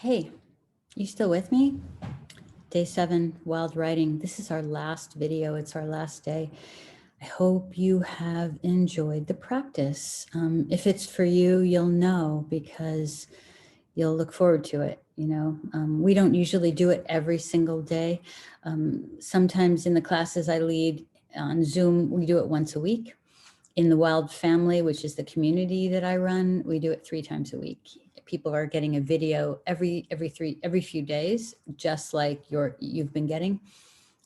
Hey, you still with me? Day 7, Wild Writing. This is our last video. It's our last day. I hope you have enjoyed the practice. If it's for you, you'll know because you'll look forward to it. We don't usually do it every single day. Sometimes in the classes I lead on Zoom, we do it once a week. In the Wild Family, which is the community that I run, we do it 3 times a week. People are getting a video every few days, just like you've been getting.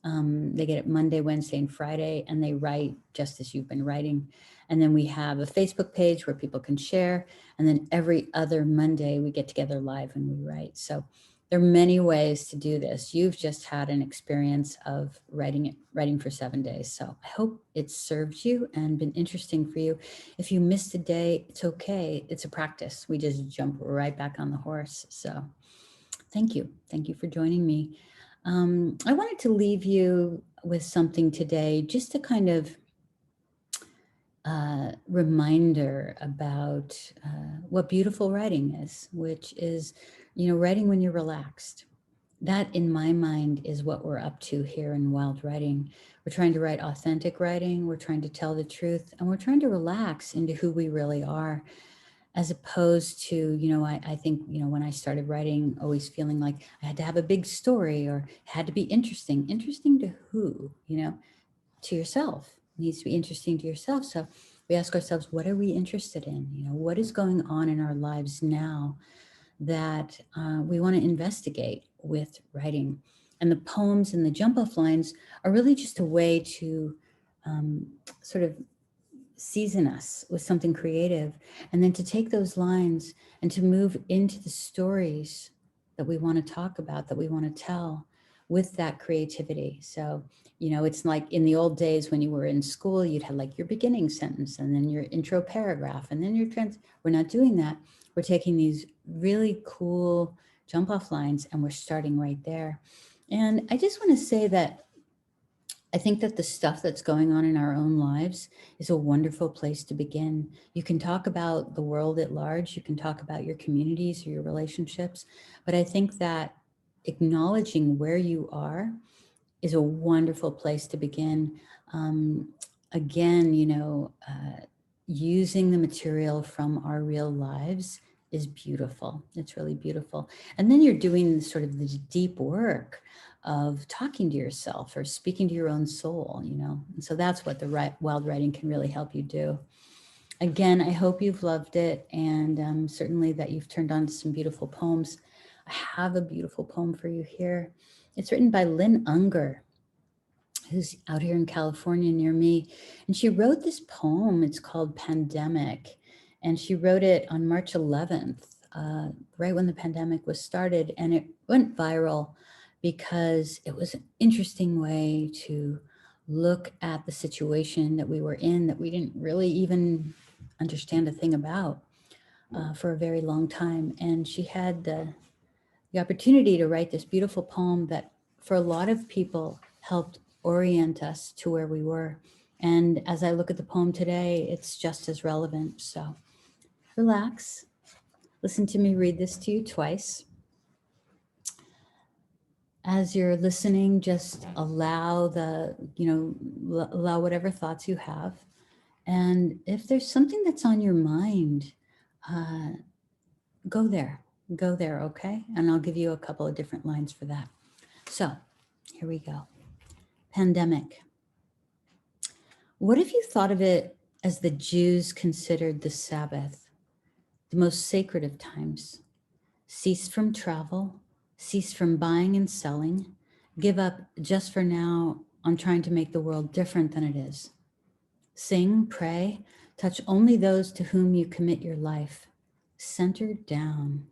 They get it Monday, Wednesday, and Friday, and they write just as you've been writing. And then we have a Facebook page where people can share. And then every other Monday, we get together live and we write. So there are many ways to do this. You've just had an experience of writing for 7 days. So I hope it served you and been interesting for you. If you missed a day, it's okay. It's a practice. We just jump right back on the horse. So thank you. Thank you for joining me. I wanted to leave you with something today, just a kind of reminder about what beautiful writing is, which is, writing when you're relaxed. That, in my mind, is what we're up to here in Wild Writing. We're trying to write authentic writing, we're trying to tell the truth, and we're trying to relax into who we really are, as opposed to, I think, when I started writing, always feeling like I had to have a big story or had to be interesting. Interesting to who? To yourself. It needs to be interesting to yourself. So we ask ourselves, what are we interested in? What is going on in our lives now that we want to investigate with writing? And the poems and the jump off lines are really just a way to sort of season us with something creative, and then to take those lines and to move into the stories that we want to talk about, that we want to tell with that creativity. So, it's like in the old days when you were in school, you'd have like your beginning sentence and then your intro paragraph and then your we're not doing that. We're taking these really cool jump off lines and we're starting right there. And I just want to say that I think that the stuff that's going on in our own lives is a wonderful place to begin. You can talk about the world at large, you can talk about your communities or your relationships, but I think that acknowledging where you are is a wonderful place to begin. Again, using the material from our real lives is beautiful. It's really beautiful. And then you're doing sort of the deep work of talking to yourself or speaking to your own soul, And so that's what the wild writing can really help you do. Again, I hope you've loved it, and certainly that you've turned on to some beautiful poems. I have a beautiful poem for you here. It's written by Lynn Unger, who's out here in California near me. And she wrote this poem. It's called Pandemic. And she wrote it on March 11th, right when the pandemic was started. And it went viral because it was an interesting way to look at the situation that we were in, that we didn't really even understand a thing about for a very long time. And she had the opportunity to write this beautiful poem that for a lot of people helped orient us to where we were. And as I look at the poem today, it's just as relevant. So relax, listen to me read this to you twice. As you're listening, just allow allow whatever thoughts you have. And if there's something that's on your mind, uh, go there, okay? And I'll give you a couple of different lines for that. So here we go. Pandemic. What if you thought of it as the Jews considered the Sabbath, the most sacred of times? Cease from travel, cease from buying and selling, give up just for now on trying to make the world different than it is. Sing, pray, touch only those to whom you commit your life. Center down.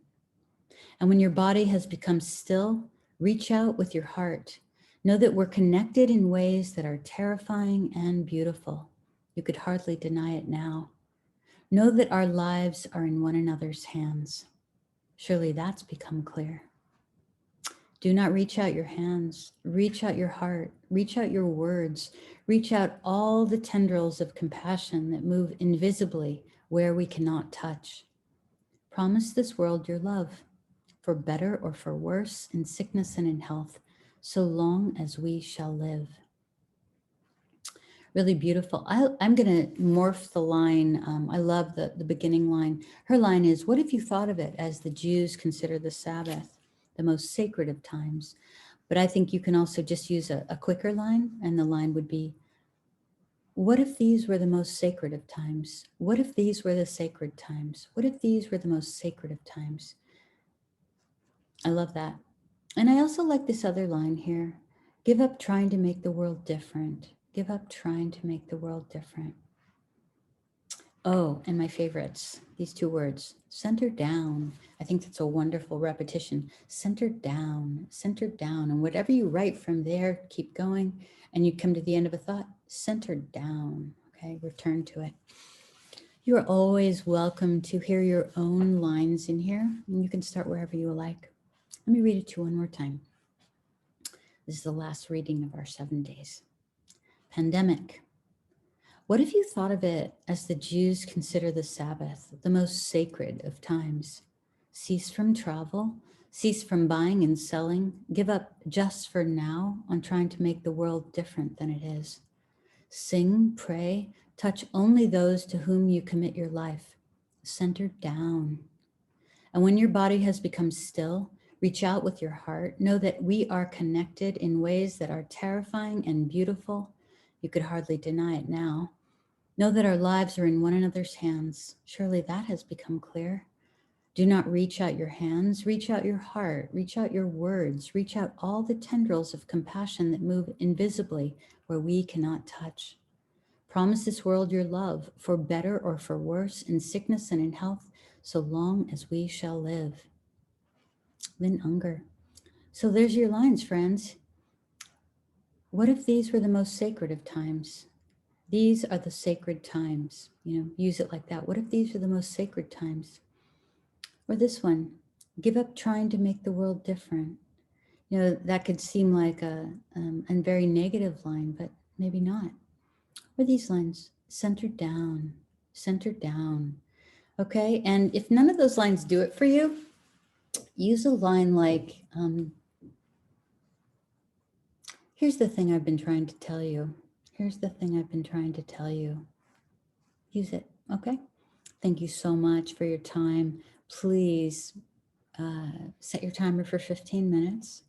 And when your body has become still, reach out with your heart. Know that we're connected in ways that are terrifying and beautiful. You could hardly deny it now. Know that our lives are in one another's hands. Surely that's become clear. Do not reach out your hands. Reach out your heart. Reach out your words. Reach out all the tendrils of compassion that move invisibly where we cannot touch. Promise this world your love. for better or for worse, in sickness and in health, so long as we shall live. Really beautiful. I'm going to morph the line. I love the beginning line. Her line is, what if you thought of it as the Jews consider the Sabbath, the most sacred of times? But I think you can also just use a quicker line, and the line would be, what if these were the most sacred of times? What if these were the sacred times? What if these were the most sacred of times? I love that. And I also like this other line here. Give up trying to make the world different. Give up trying to make the world different. Oh, and my favorites, these two words, center down. I think that's a wonderful repetition. Center down, center down. And whatever you write from there, keep going. And you come to the end of a thought, center down. Okay, return to it. You are always welcome to hear your own lines in here. And you can start wherever you like. Let me read it to you one more time. This is the last reading of our 7 days. Pandemic. What if you thought of it as the Jews consider the Sabbath, the most sacred of times? Cease from travel, cease from buying and selling, give up just for now on trying to make the world different than it is. Sing, pray, touch only those to whom you commit your life. Center down. And when your body has become still, reach out with your heart. Know that we are connected in ways that are terrifying and beautiful. You could hardly deny it now. Know that our lives are in one another's hands. Surely that has become clear. Do not reach out your hands, reach out your heart, reach out your words, reach out all the tendrils of compassion that move invisibly where we cannot touch. Promise this world your love, for better or for worse, in sickness and in health, so long as we shall live. Lynn Unger. So there's your lines, friends. What if these were the most sacred of times? These are the sacred times. Use it like that. What if these are the most sacred times? Or this one, give up trying to make the world different. That could seem like a very negative line, but maybe not. Or these lines, center down, center down. Okay, and if none of those lines do it for you, use a line like, here's the thing I've been trying to tell you. Here's the thing I've been trying to tell you. Use it, okay? Thank you so much for your time. Please set your timer for 15 minutes.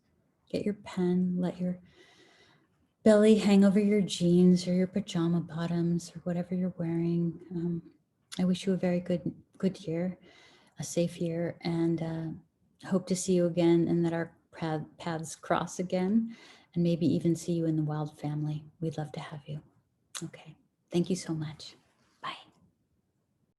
Get your pen, let your belly hang over your jeans or your pajama bottoms or whatever you're wearing. I wish you a very good year, a safe year, and hope to see you again and that our paths cross again, and maybe even see you in the Wild family. We'd love to have you. Okay, thank you so much.